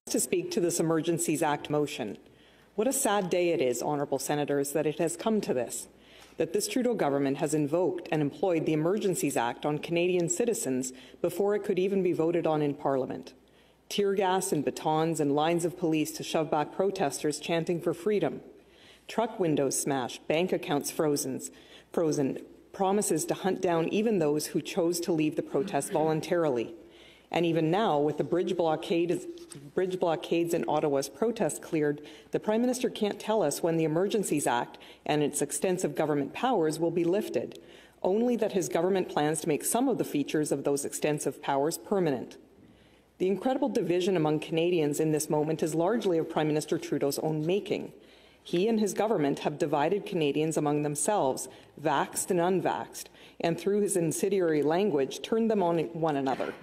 to speak to this Emergencies Act motion. What a sad day it is, honourable senators, that it has come to this, that this Trudeau government has invoked and employed the Emergencies Act on Canadian citizens before it could even be voted on in Parliament. Tear gas and batons and lines of police to shove back protesters chanting for freedom. Truck windows smashed, bank accounts frozen, promises to hunt down even those who chose to leave the protest voluntarily. And even now, with the bridge blockades in Ottawa's protest cleared, the Prime Minister can't tell us when the Emergencies Act and its extensive government powers will be lifted, only that his government plans to make some of the features of those extensive powers permanent. The incredible division among Canadians in this moment is largely of Prime Minister Trudeau's own making. He and his government have divided Canadians among themselves, vaxxed and unvaxxed, and through his incendiary language turned them on one another.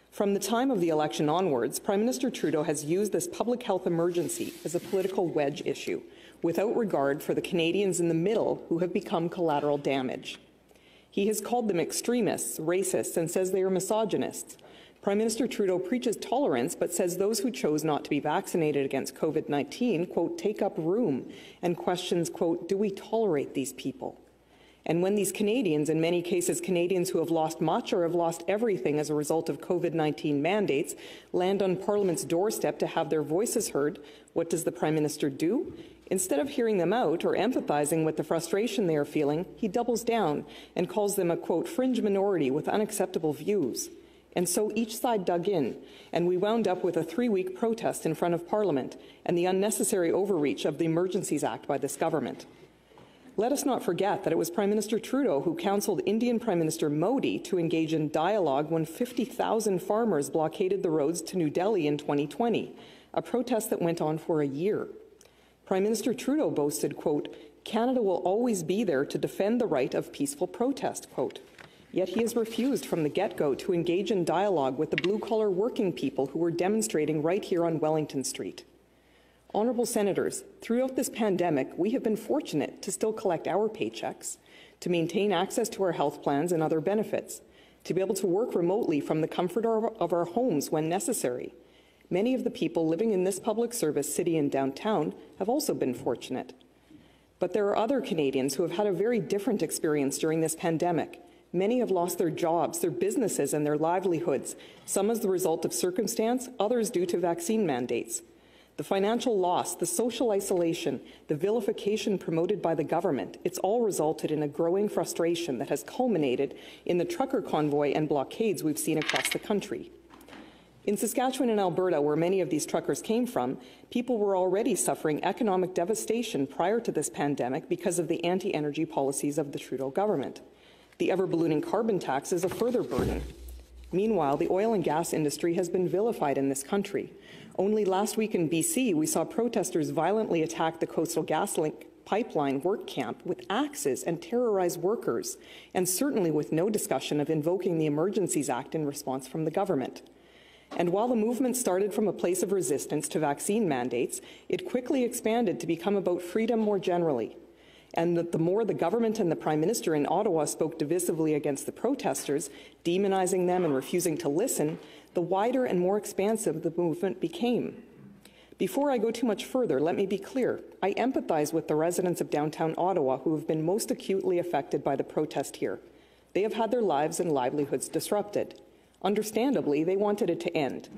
From the time of the election onwards, Prime Minister Trudeau has used this public health emergency as a political wedge issue, without regard for the Canadians in the middle who have become collateral damage. He has called them extremists, racists, and says they are misogynists. Prime Minister Trudeau preaches tolerance but says those who chose not to be vaccinated against COVID-19, quote, take up room, and questions, quote, do we tolerate these people? And when these Canadians, in many cases Canadians who have lost much or have lost everything as a result of COVID-19 mandates, land on Parliament's doorstep to have their voices heard, what does the Prime Minister do? Instead of hearing them out or empathizing with the frustration they are feeling, he doubles down and calls them a, quote, fringe minority with unacceptable views. And so each side dug in, and we wound up with a 3-week protest in front of Parliament and the unnecessary overreach of the Emergencies Act by this government. Let us not forget that it was Prime Minister Trudeau who counselled Indian Prime Minister Modi to engage in dialogue when 50,000 farmers blockaded the roads to New Delhi in 2020, a protest that went on for a year. Prime Minister Trudeau boasted, quote, Canada will always be there to defend the right of peaceful protest, quote. Yet he has refused from the get-go to engage in dialogue with the blue-collar working people who were demonstrating right here on Wellington Street. Honourable Senators, throughout this pandemic, we have been fortunate to still collect our paychecks, to maintain access to our health plans and other benefits, to be able to work remotely from the comfort of our homes when necessary. Many of the people living in this public service city and downtown have also been fortunate. But there are other Canadians who have had a very different experience during this pandemic. Many have lost their jobs, their businesses, and their livelihoods, some as the result of circumstance, others due to vaccine mandates. The financial loss, the social isolation, the vilification promoted by the government, it's all resulted in a growing frustration that has culminated in the trucker convoy and blockades we've seen across the country. In Saskatchewan and Alberta, where many of these truckers came from, people were already suffering economic devastation prior to this pandemic because of the anti-energy policies of the Trudeau government. The ever-ballooning carbon tax is a further burden. Meanwhile, the oil and gas industry has been vilified in this country. Only last week in BC, we saw protesters violently attack the Coastal GasLink pipeline work camp with axes and terrorize workers, and certainly with no discussion of invoking the Emergencies Act in response from the government. And while the movement started from a place of resistance to vaccine mandates, it quickly expanded to become about freedom more generally. And the more the government and the Prime Minister in Ottawa spoke divisively against the protesters, demonizing them and refusing to listen, the wider and more expansive the movement became. Before I go too much further, let me be clear. I empathize with the residents of downtown Ottawa who have been most acutely affected by the protest here. They have had their lives and livelihoods disrupted. Understandably, they wanted it to end.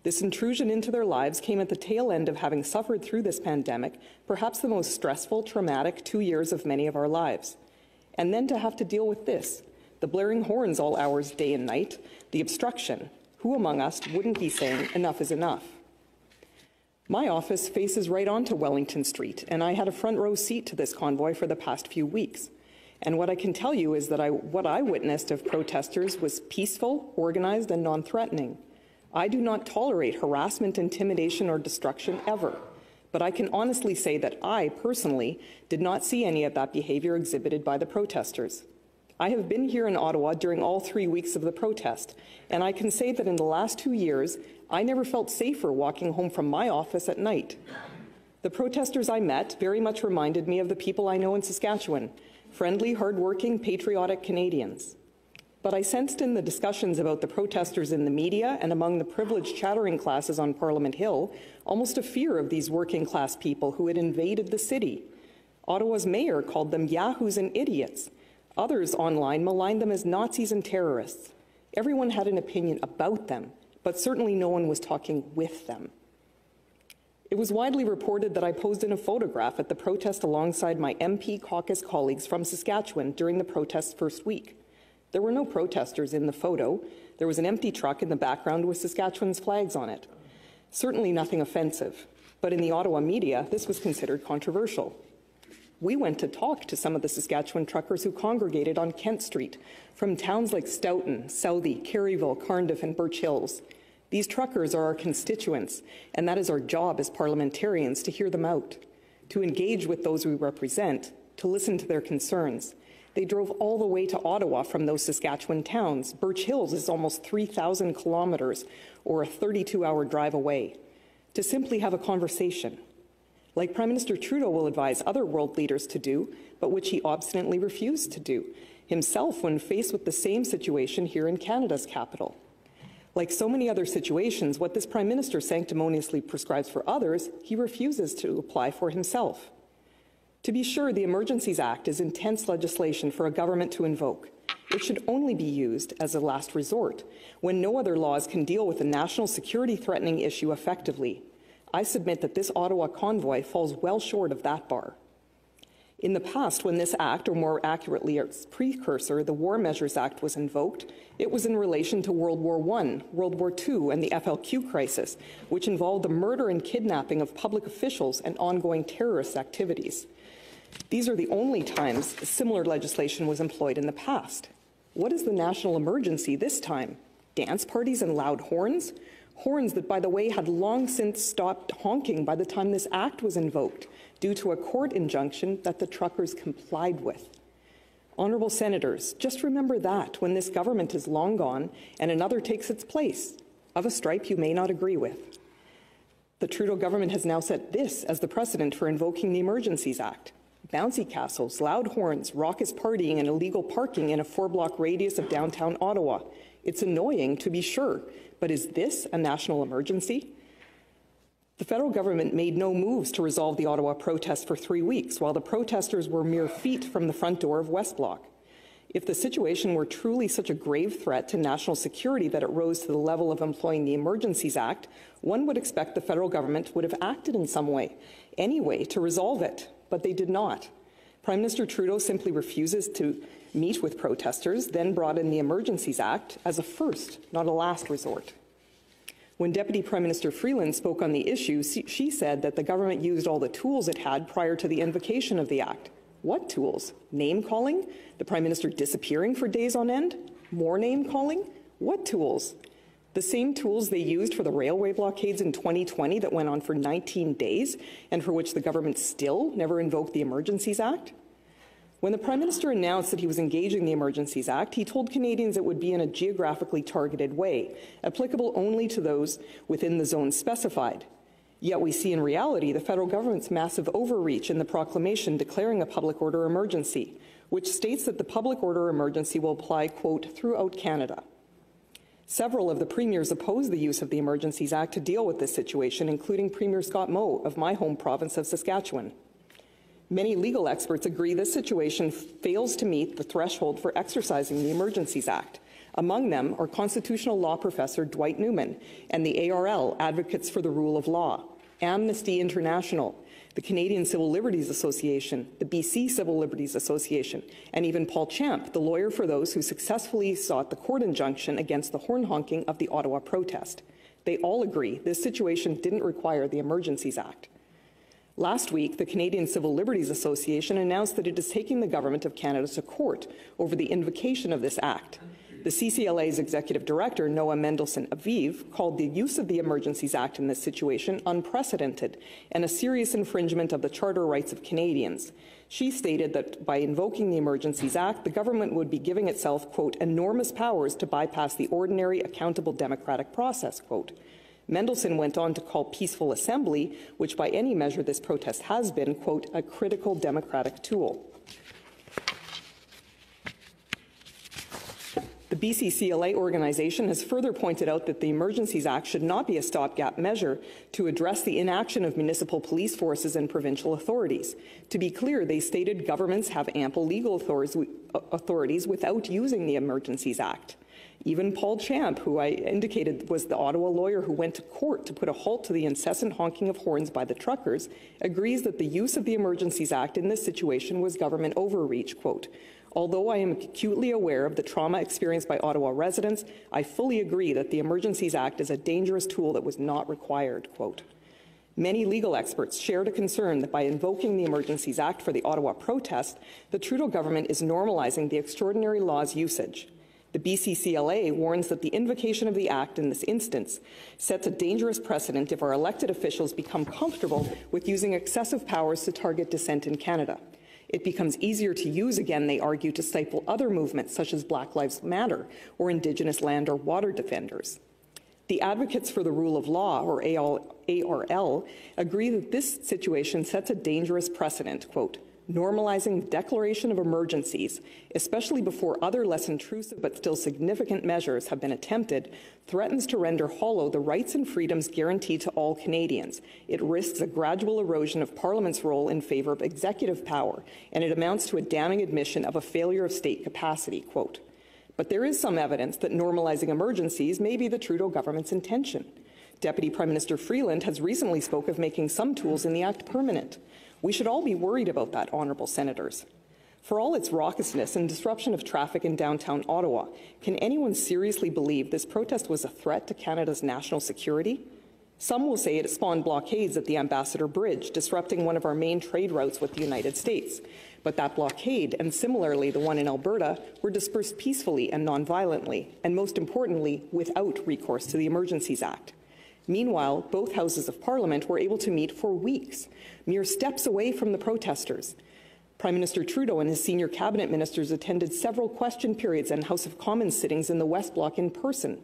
This intrusion into their lives came at the tail end of having suffered through this pandemic, perhaps the most stressful, traumatic 2 years of many of our lives. And then to have to deal with this, the blaring horns all hours, day and night, the obstruction. Who among us wouldn't be saying enough is enough? My office faces right onto Wellington Street, and I had a front row seat to this convoy for the past few weeks. And what I can tell you is that what I witnessed of protesters was peaceful, organized, and non-threatening. I do not tolerate harassment, intimidation, or destruction ever. But I can honestly say that I, personally, did not see any of that behavior exhibited by the protesters. I have been here in Ottawa during all 3 weeks of the protest, and I can say that in the last 2 years, I never felt safer walking home from my office at night. The protesters I met very much reminded me of the people I know in Saskatchewan, friendly, hard-working, patriotic Canadians. But I sensed in the discussions about the protesters in the media and among the privileged chattering classes on Parliament Hill almost a fear of these working-class people who had invaded the city. Ottawa's mayor called them yahoos and idiots. Others online maligned them as Nazis and terrorists. Everyone had an opinion about them, but certainly no one was talking with them. It was widely reported that I posed in a photograph at the protest alongside my MP caucus colleagues from Saskatchewan during the protest's first week. There were no protesters in the photo. There was an empty truck in the background with Saskatchewan's flags on it. Certainly nothing offensive, but in the Ottawa media, this was considered controversial. We went to talk to some of the Saskatchewan truckers who congregated on Kent Street from towns like Stoughton, Southey, Caryville, Cardiff, and Birch Hills. These truckers are our constituents, and that is our job as parliamentarians to hear them out, to engage with those we represent, to listen to their concerns. They drove all the way to Ottawa from those Saskatchewan towns. Birch Hills is almost 3,000 kilometres, or a 32-hour drive away, to simply have a conversation, like Prime Minister Trudeau will advise other world leaders to do, but which he obstinately refused to do himself when faced with the same situation here in Canada's capital. Like so many other situations, what this Prime Minister sanctimoniously prescribes for others, he refuses to apply for himself. To be sure, the Emergencies Act is intense legislation for a government to invoke. It should only be used as a last resort, when no other laws can deal with a national security threatening issue effectively. I submit that this Ottawa convoy falls well short of that bar. In the past, when this act, or more accurately its precursor, the War Measures Act, was invoked, it was in relation to World War I, World War II, and the FLQ crisis, which involved the murder and kidnapping of public officials and ongoing terrorist activities. These are the only times similar legislation was employed in the past. What is the national emergency this time? Dance parties and loud horns? Horns that, by the way, had long since stopped honking by the time this act was invoked, due to a court injunction that the truckers complied with. Honourable Senators, just remember that when this government is long gone and another takes its place, of a stripe you may not agree with. The Trudeau government has now set this as the precedent for invoking the Emergencies Act. Bouncy castles, loud horns, raucous partying, and illegal parking in a 4-block radius of downtown Ottawa. It's annoying, to be sure, but is this a national emergency? The federal government made no moves to resolve the Ottawa protest for 3 weeks, while the protesters were mere feet from the front door of West Block. If the situation were truly such a grave threat to national security that it rose to the level of employing the Emergencies Act, one would expect the federal government would have acted in some way, anyway, to resolve it, but they did not. Prime Minister Trudeau simply refuses to meet with protesters, then brought in the Emergencies Act as a first, not a last resort. When Deputy Prime Minister Freeland spoke on the issue, she said that the government used all the tools it had prior to the invocation of the Act. What tools? Name-calling? The Prime Minister disappearing for days on end? More name-calling? What tools? The same tools they used for the railway blockades in 2020 that went on for 19 days and for which the government still never invoked the Emergencies Act? When the Prime Minister announced that he was engaging the Emergencies Act, he told Canadians it would be in a geographically targeted way, applicable only to those within the zones specified. Yet we see in reality the federal government's massive overreach in the proclamation declaring a public order emergency, which states that the public order emergency will apply, quote, throughout Canada. Several of the premiers opposed the use of the Emergencies Act to deal with this situation, including Premier Scott Moe of my home province of Saskatchewan. Many legal experts agree this situation fails to meet the threshold for exercising the Emergencies Act. Among them are constitutional law professor Dwight Newman and the ARL, Advocates for the Rule of Law, Amnesty International, the Canadian Civil Liberties Association, the BC Civil Liberties Association, and even Paul Champ, the lawyer for those who successfully sought the court injunction against the horn honking of the Ottawa protest. They all agree this situation didn't require the Emergencies Act. Last week, the Canadian Civil Liberties Association announced that it is taking the Government of Canada to court over the invocation of this act. The CCLA's Executive Director, Noah Mendelsohn-Aviv, called the use of the Emergencies Act in this situation unprecedented and a serious infringement of the charter rights of Canadians. She stated that by invoking the Emergencies Act, the government would be giving itself, quote, enormous powers to bypass the ordinary, accountable democratic process, quote. Mendelsohn went on to call peaceful assembly, which by any measure this protest has been, quote, a critical democratic tool. The The BCCLA organization has further pointed out that the Emergencies Act should not be a stopgap measure to address the inaction of municipal police forces and provincial authorities. To be clear, they stated governments have ample legal authorities without using the Emergencies Act. Even Paul Champ, who I indicated was the Ottawa lawyer who went to court to put a halt to the incessant honking of horns by the truckers, agrees that the use of the Emergencies Act in this situation was government overreach. Quote, "Although I am acutely aware of the trauma experienced by Ottawa residents, I fully agree that the Emergencies Act is a dangerous tool that was not required." Quote. Many legal experts shared a concern that by invoking the Emergencies Act for the Ottawa protest, the Trudeau government is normalizing the extraordinary law's usage. The BCCLA warns that the invocation of the Act in this instance sets a dangerous precedent if our elected officials become comfortable with using excessive powers to target dissent in Canada. It becomes easier to use again, they argue, to stifle other movements such as Black Lives Matter or Indigenous land or water defenders. The advocates for the rule of law, or ARL, agree that this situation sets a dangerous precedent, quote, "Normalizing the declaration of emergencies, especially before other less intrusive but still significant measures have been attempted, threatens to render hollow the rights and freedoms guaranteed to all Canadians. It risks a gradual erosion of Parliament's role in favour of executive power, and it amounts to a damning admission of a failure of state capacity." Quote. But there is some evidence that normalizing emergencies may be the Trudeau government's intention. Deputy Prime Minister Freeland has recently spoke of making some tools in the Act permanent. We should all be worried about that, honourable senators. For all its raucousness and disruption of traffic in downtown Ottawa, can anyone seriously believe this protest was a threat to Canada's national security? Some will say it spawned blockades at the Ambassador Bridge, disrupting one of our main trade routes with the United States. But that blockade, and similarly the one in Alberta, were dispersed peacefully and non-violently, and most importantly, without recourse to the Emergencies Act. Meanwhile, both houses of Parliament were able to meet for weeks, mere steps away from the protesters. Prime Minister Trudeau and his senior cabinet ministers attended several question periods and House of Commons sittings in the West Block in person.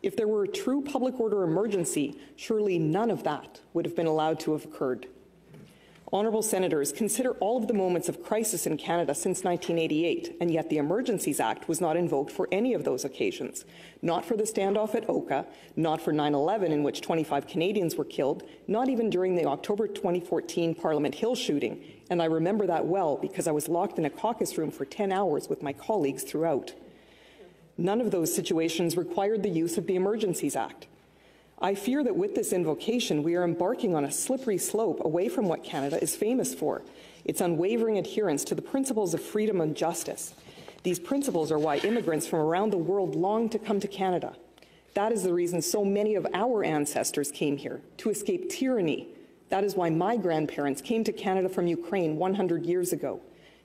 If there were a true public order emergency, surely none of that would have been allowed to have occurred. Honourable senators, consider all of the moments of crisis in Canada since 1988, and yet the Emergencies Act was not invoked for any of those occasions. Not for the standoff at Oka, not for 9/11, in which 25 Canadians were killed, not even during the October 2014 Parliament Hill shooting, and I remember that well because I was locked in a caucus room for 10 hours with my colleagues throughout. None of those situations required the use of the Emergencies Act. I fear that with this invocation, we are embarking on a slippery slope away from what Canada is famous for, its unwavering adherence to the principles of freedom and justice. These principles are why immigrants from around the world long to come to Canada. That is the reason so many of our ancestors came here, to escape tyranny. That is why my grandparents came to Canada from Ukraine 100 years ago.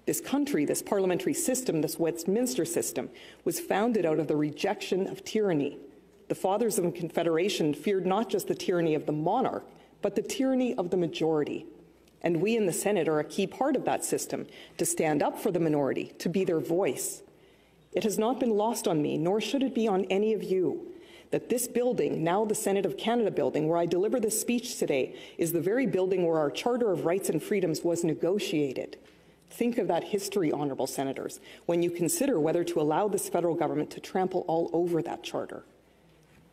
This country, this parliamentary system, this Westminster system, was founded out of the rejection of tyranny. The fathers of the Confederation feared not just the tyranny of the monarch, but the tyranny of the majority. And we in the Senate are a key part of that system, to stand up for the minority, to be their voice. It has not been lost on me, nor should it be on any of you, that this building, now the Senate of Canada building, where I deliver this speech today, is the very building where our Charter of Rights and Freedoms was negotiated. Think of that history, honourable senators, when you consider whether to allow this federal government to trample all over that charter.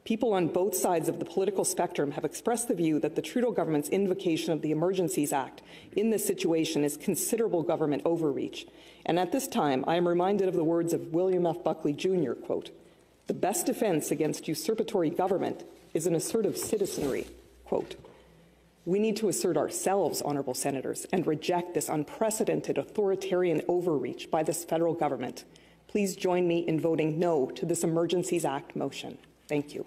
People on both sides of the political spectrum have expressed the view that the Trudeau government's invocation of the Emergencies Act in this situation is considerable government overreach. And at this time, I am reminded of the words of William F. Buckley Jr., quote, "The best defense against usurpatory government is an assertive citizenry," quote. We need to assert ourselves, honourable senators, and reject this unprecedented authoritarian overreach by this federal government. Please join me in voting no to this Emergencies Act motion. Thank you.